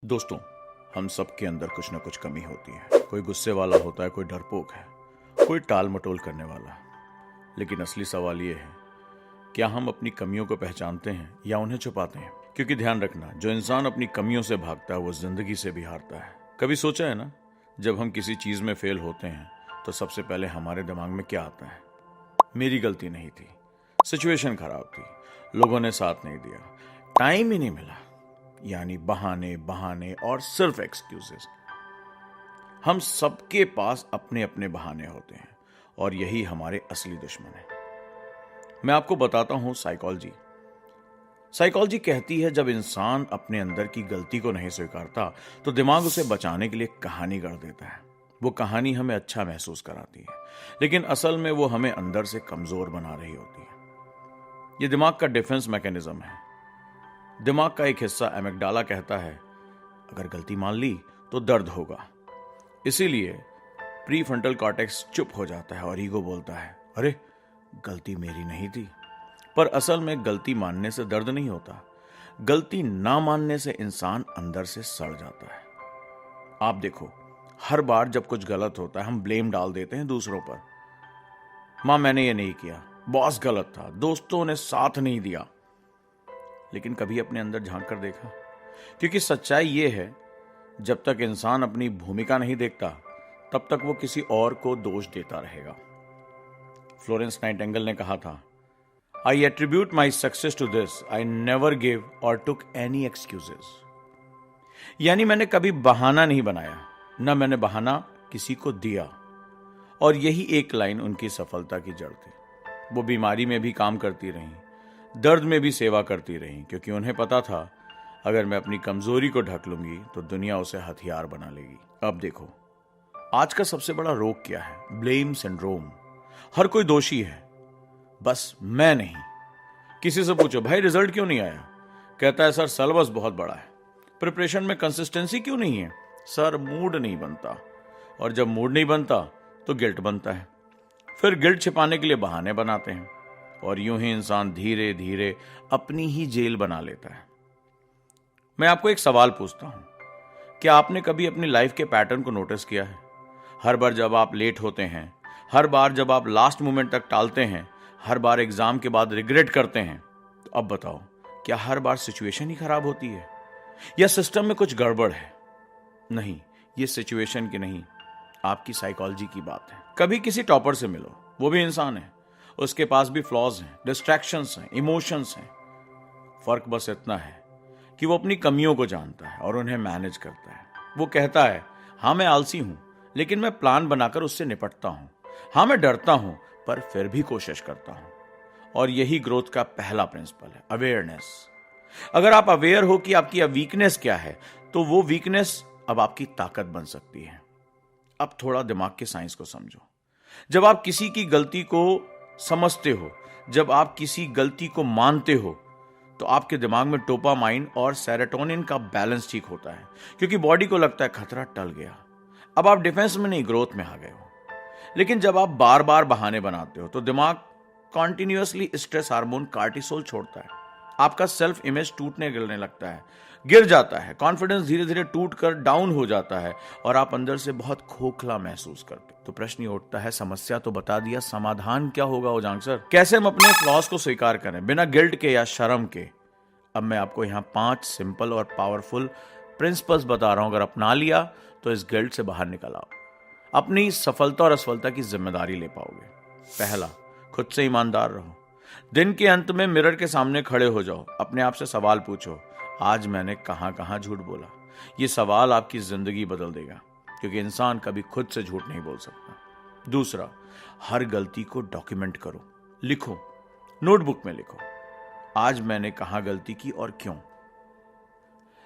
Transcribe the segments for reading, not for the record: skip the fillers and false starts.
दोस्तों, हम सबके अंदर कुछ ना कुछ कमी होती है। कोई गुस्से वाला होता है, कोई डरपोक है, कोई टाल मटोल करने वाला। लेकिन असली सवाल ये है, क्या हम अपनी कमियों को पहचानते हैं या उन्हें छुपाते हैं? क्योंकि ध्यान रखना, जो इंसान अपनी कमियों से भागता है वो जिंदगी से भी हारता है। कभी सोचा है ना, जब हम किसी चीज में फेल होते हैं तो सबसे पहले हमारे दिमाग में क्या आता है? मेरी गलती नहीं थी, सिचुएशन खराब थी, लोगों ने साथ नहीं दिया, टाइम ही नहीं मिला। यानी बहाने बहाने और सिर्फ एक्सक्यूजेस। हम सबके पास अपने अपने बहाने होते हैं और यही हमारे असली दुश्मन है। मैं आपको बताता हूं साइकोलॉजी कहती है, जब इंसान अपने अंदर की गलती को नहीं स्वीकारता तो दिमाग उसे बचाने के लिए कहानी गढ़ देता है। वो कहानी हमें अच्छा महसूस कराती है, लेकिन असल में वो हमें अंदर से कमजोर बना रही होती है। ये दिमाग का डिफेंस मैकेनिज्म है। दिमाग का एक हिस्सा एमिग्डाला कहता है, अगर गलती मान ली तो दर्द होगा। इसीलिए प्रीफ्रंटल कॉर्टेक्स चुप हो जाता है और ईगो बोलता है, अरे गलती मेरी नहीं थी। पर असल में गलती मानने से दर्द नहीं होता, गलती ना मानने से इंसान अंदर से सड़ जाता है। आप देखो, हर बार जब कुछ गलत होता है हम ब्लेम डाल देते हैं दूसरों पर। मां, मैंने ये नहीं किया, बॉस गलत था, दोस्तों ने साथ नहीं दिया। लेकिन कभी अपने अंदर झांक कर देखा? क्योंकि सच्चाई ये है, जब तक इंसान अपनी भूमिका नहीं देखता तब तक वो किसी और को दोष देता रहेगा। फ्लोरेंस नाइटिंगेल ने कहा था, I attribute my success to this, I never give or took any excuses. यानी मैंने कभी बहाना नहीं बनाया, न मैंने बहाना किसी को दिया। और यही एक लाइन उनकी सफलता की जड़ थी। वो बीमारी में भी काम करती रहीं, दर्द में भी सेवा करती रहीं, क्योंकि उन्हें पता था अगर मैं अपनी कमजोरी को ढक लूंगी तो दुनिया उसे हथियार बना लेगी। अब देखो, आज का सबसे बड़ा रोग क्या है? Blame syndrome. हर कोई दोषी है, बस मैं नहीं। किसी से पूछो, भाई रिजल्ट क्यों नहीं आया? कहता है, सर सिलेबस बहुत बड़ा है। प्रिपरेशन में कंसिस्टेंसी क्यों नहीं है? सर मूड नहीं बनता। और जब मूड नहीं बनता तो गिल्ट बनता है। फिर गिल्ट छिपाने के लिए बहाने बनाते हैं और यूं ही इंसान धीरे धीरे अपनी ही जेल बना लेता है। मैं आपको एक सवाल पूछता हूं, क्या आपने कभी अपनी लाइफ के पैटर्न को नोटिस किया है? हर बार जब आप लेट होते हैं, हर बार जब आप लास्ट मोमेंट तक टालते हैं, हर बार एग्जाम के बाद रिग्रेट करते हैं, तो अब बताओ, क्या हर बार सिचुएशन ही खराब होती है या सिस्टम में कुछ गड़बड़ है? नहीं, ये सिचुएशन की नहीं, आपकी साइकोलॉजी की बात है। कभी किसी टॉपर से मिलो, वो भी इंसान है, उसके पास भी फ्लॉज हैं, डिस्ट्रैक्शंस हैं, इमोशंस हैं। फर्क बस इतना है कि वो अपनी कमियों को जानता है और उन्हें मैनेज करता है। वो कहता है, हाँ मैं आलसी हूं, लेकिन मैं प्लान बनाकर उससे निपटता हूं। हाँ मैं डरता हूं, पर फिर भी कोशिश करता हूं। और यही ग्रोथ का पहला प्रिंसिपल है, अवेयरनेस। अगर आप अवेयर हो कि आपकी वीकनेस क्या है, तो वो वीकनेस अब आपकी ताकत बन सकती है। अब थोड़ा दिमाग के साइंस को समझो। जब आप किसी की गलती को समझते हो, जब आप किसी गलती को मानते हो, तो आपके दिमाग में डोपामाइन और सेरोटोनिन का बैलेंस ठीक होता है, क्योंकि बॉडी को लगता है खतरा टल गया। अब आप डिफेंस में नहीं, ग्रोथ में आ गए हो। लेकिन जब आप बार बार बहाने बनाते हो तो दिमाग कॉन्टिन्यूअसली स्ट्रेस हार्मोन कार्टिसोल छोड़ता है। आपका सेल्फ इमेज टूटने गिरने लगता है, गिर जाता है, कॉन्फिडेंस धीरे धीरे टूट कर डाउन हो जाता है और आप अंदर से बहुत खोखला महसूस करते। तो प्रश्न ये उठता है, समस्या तो बता दिया, समाधान क्या होगा उजांग सर? कैसे हम अपने फ्लॉज को स्वीकार करें बिना गिल्ट के या शर्म के? अब मैं आपको यहाँ 5 सिंपल और पावरफुल प्रिंसिपल्स बता रहा हूं। अगर अपना लिया तो इस गिल्ट से बाहर निकल आओ, अपनी सफलता और असफलता की जिम्मेदारी ले पाओगे। पहला, खुद से ईमानदार रहो। दिन के अंत में मिरर के सामने खड़े हो जाओ, अपने आप से सवाल पूछो, आज मैंने कहां कहां झूठ बोला? यह सवाल आपकी जिंदगी बदल देगा, क्योंकि इंसान कभी खुद से झूठ नहीं बोल सकता। दूसरा, हर गलती को डॉक्यूमेंट करो, लिखो, नोटबुक में लिखो, आज मैंने कहां गलती की और क्यों।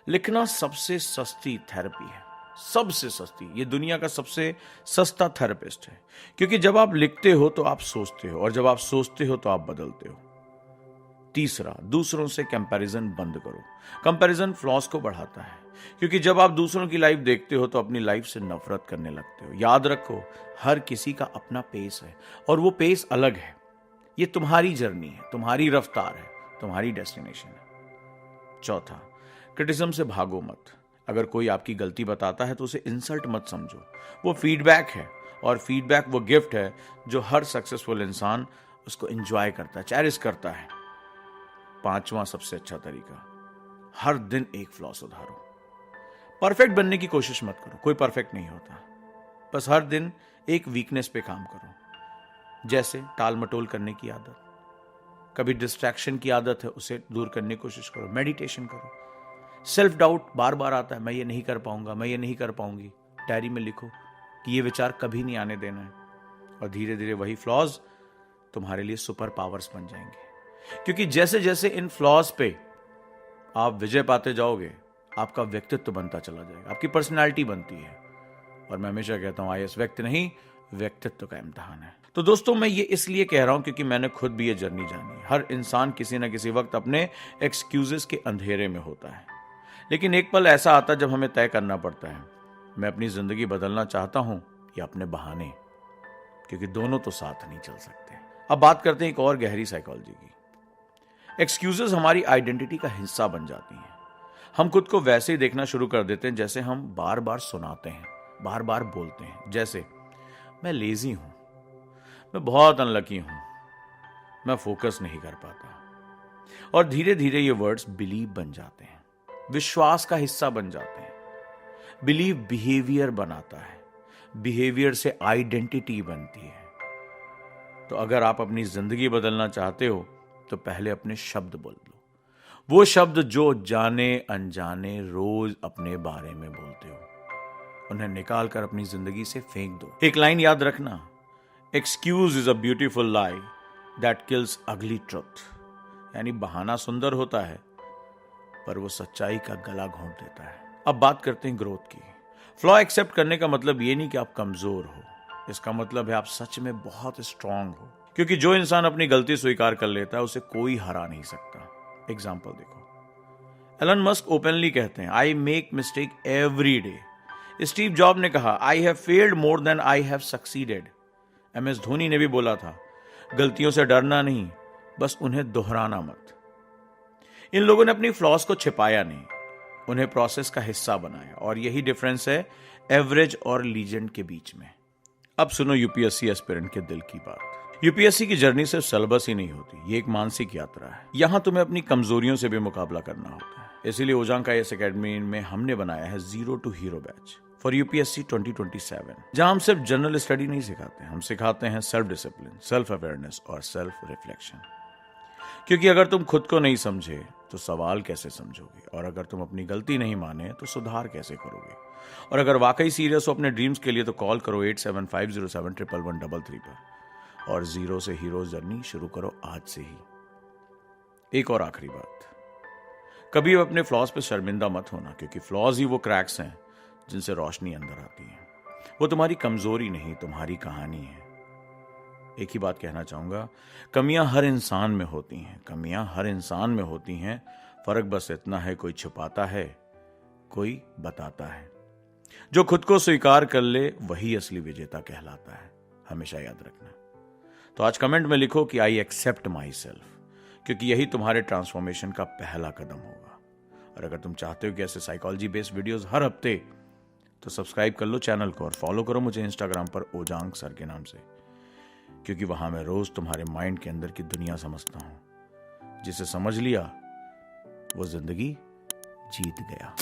लिखना सबसे सस्ती थेरेपी है, सबसे सस्ती। ये दुनिया का सबसे सस्ता थेरेपिस्ट है, क्योंकि जब आप लिखते हो तो आप सोचते हो, और जब आप सोचते हो तो आप बदलते हो। तीसरा, दूसरों से कंपैरिजन बंद करो। कंपैरिजन फ्लॉस को बढ़ाता है, क्योंकि जब आप दूसरों की लाइफ देखते हो तो अपनी लाइफ से नफरत करने लगते हो। याद रखो, हर किसी का अपना पेस है और वो पेस अलग है। ये तुम्हारी जर्नी है, तुम्हारी रफ्तार है, तुम्हारी डेस्टिनेशन है। चौथा, क्रिटिसिज्म से भागो मत, अगर कोई आपकी गलती बताता है तो उसे इंसल्ट मत समझो, वो फीडबैक है, और फीडबैक वो गिफ्ट है जो हर सक्सेसफुल इंसान उसको एंजॉय करता है, चेरिश करता है। 5वां सबसे अच्छा तरीका, हर दिन एक फ्लॉ सुधारो। परफेक्ट बनने की कोशिश मत करो, कोई परफेक्ट नहीं होता। बस हर दिन एक वीकनेस पे काम करो। जैसे टाल मटोल करने की आदत, कभी डिस्ट्रैक्शन की आदत है, उसे दूर करने की कोशिश करो। मेडिटेशन करो। सेल्फ डाउट बार बार आता है, मैं ये नहीं कर पाऊंगा, मैं ये नहीं कर पाऊंगी। डायरी में लिखो कि ये विचार कभी नहीं आने देना है, और धीरे धीरे वही फ्लॉज तुम्हारे लिए सुपर पावर्स बन जाएंगे। क्योंकि जैसे जैसे इन फ्लॉज पे आप विजय पाते जाओगे, आपका व्यक्तित्व बनता चला जाएगा, आपकी पर्सनैलिटी बनती है। और मैं हमेशा कहता हूं आईएएस व्यक्ति नहीं, व्यक्तित्व का इम्तिहान है। तो दोस्तों, मैं ये इसलिए कह रहा हूं क्योंकि मैंने खुद भी ये जर्नी जानी है। हर इंसान किसी ना किसी वक्त अपने एक्सक्यूजेस के अंधेरे में होता है, लेकिन एक पल ऐसा आता है जब हमें तय करना पड़ता है, मैं अपनी जिंदगी बदलना चाहता हूं या अपने बहाने, क्योंकि दोनों तो साथ नहीं चल सकते। अब बात करते हैं एक और गहरी साइकोलॉजी की। एक्सक्यूजेस हमारी आइडेंटिटी का हिस्सा बन जाती हैं। हम खुद को वैसे ही देखना शुरू कर देते हैं जैसे हम बार बार सुनाते हैं, बार बार बोलते हैं। जैसे, मैं लेजी हूं, मैं बहुत अनलकी हूं, मैं फोकस नहीं कर पाता। और धीरे धीरे ये वर्ड्स बिलीव बन जाते हैं, विश्वास का हिस्सा बन जाते हैं। बिलीव बिहेवियर बनाता है, बिहेवियर से आइडेंटिटी बनती है। तो अगर आप अपनी जिंदगी बदलना चाहते हो तो पहले अपने शब्द बोल दो, वो शब्द जो जाने अनजाने रोज अपने बारे में बोलते हो, उन्हें निकाल कर अपनी जिंदगी से फेंक दो। एक लाइन याद रखना, excuse is a beautiful lie that kills अगली ट्रुथ। यानी बहाना सुंदर होता है, पर वो सच्चाई का गला घोंट देता है। अब बात करते हैं ग्रोथ की। फ्लॉ एक्सेप्ट करने का मतलब ये नहीं कि आप कमजोर हो, इसका मतलब है आप सच में बहुत स्ट्रांग हो। क्योंकि जो इंसान अपनी गलती स्वीकार कर लेता है, उसे कोई हरा नहीं सकता। एग्जाम्पल देखो, एलन मस्क ओपनली कहते हैं, I make mistake every day. Steve Job ने कहा, I have failed more than I have succeeded. MS Dhoni ने भी बोला था, गलतियों से डरना नहीं, बस उन्हें दोहराना मत। इन लोगों ने अपनी फ्लॉस को छिपाया नहीं, उन्हें प्रोसेस का हिस्सा बनाया। और यही डिफरेंस है एवरेज और लीजेंड के बीच में। अब सुनो यूपीएससी एस्पिरेंट के दिल की बात। यूपीएससी की जर्नी सिर्फ सिलेबस ही नहीं होती, ये एक मानसिक यात्रा है। यहां तुम्हें अपनी कमजोरियों से भी मुकाबला करना होता है। इसीलिए ओजांग आईएएस एकेडमी में हमने बनाया है zero to hero batch for UPSC 2027, जहां हम सिर्फ जनरल स्टडी नहीं सिखाते, हम सिखाते हैं सेल्फ डिसिप्लिन, सेल्फ अवेयरनेस और सेल्फ रिफ्लेक्शन। क्योंकि अगर तुम खुद को नहीं समझे तो सवाल कैसे समझोगे, और अगर तुम अपनी गलती नहीं माने तो सुधार कैसे करोगे। और अगर वाकई सीरियस हो अपने ड्रीम्स के लिए तो कॉल करो 8750711133 पर, और जीरो से हीरो जर्नी शुरू करो आज से ही। एक और आखिरी बात, कभी अपने फ्लॉज पे शर्मिंदा मत होना, क्योंकि फ्लॉज ही वो क्रैक्स हैं जिनसे रोशनी अंदर आती है। वो तुम्हारी कमजोरी नहीं, तुम्हारी कहानी है। एक ही बात कहना चाहूंगा, कमियां हर इंसान में होती हैं, कमियां हर इंसान में होती हैं। फर्क बस इतना है, कोई छुपाता है, कोई बताता है। जो खुद को स्वीकार कर ले वही असली विजेता कहलाता है, हमेशा याद रखना। तो आज कमेंट में लिखो कि आई एक्सेप्ट माई सेल्फ, क्योंकि यही तुम्हारे ट्रांसफॉर्मेशन का पहला कदम होगा। और अगर तुम चाहते हो कि ऐसे साइकोलॉजी बेस्ड वीडियोस हर हफ्ते, तो सब्सक्राइब कर लो चैनल को और फॉलो करो मुझे इंस्टाग्राम पर ओजांग सर के नाम से, क्योंकि वहां मैं रोज तुम्हारे माइंड के अंदर की दुनिया समझता हूं। जिसे समझ लिया वो जिंदगी जीत गया।